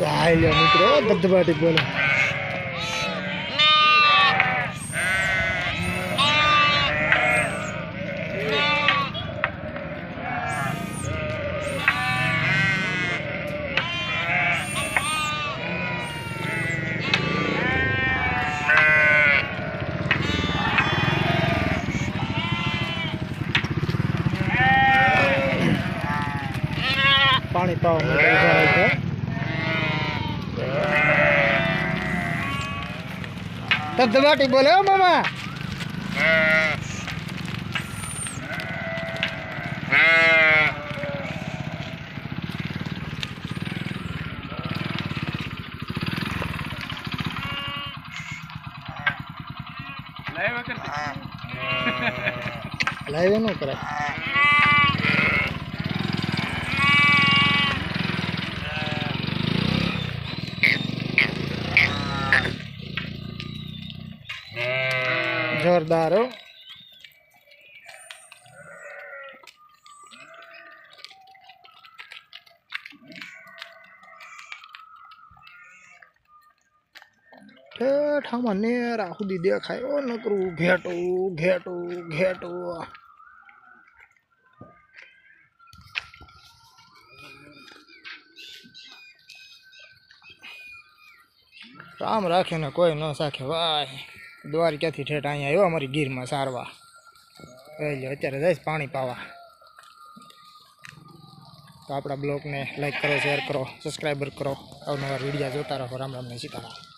હાલ્યો મિત્રો ધબધબાટી બોલે पानी पाओ तब दबाटी बोले हो मामा लाइव नो करे जोरदार हो ठेठा मने राहुदी देखायो नकरू घेटू घेटू घेटू राम राखे ने कोई न साखे भाई द्वारिका थी ठेठ अँ आयो अमरी गीर में सारवा अत्यारे जाइए पानी पावा तो अपना ब्लॉग ने लाइक करो शेर करो सब्सक्राइबर करो और नवा वीडियो जोता रहो राम राम ने सीताराम।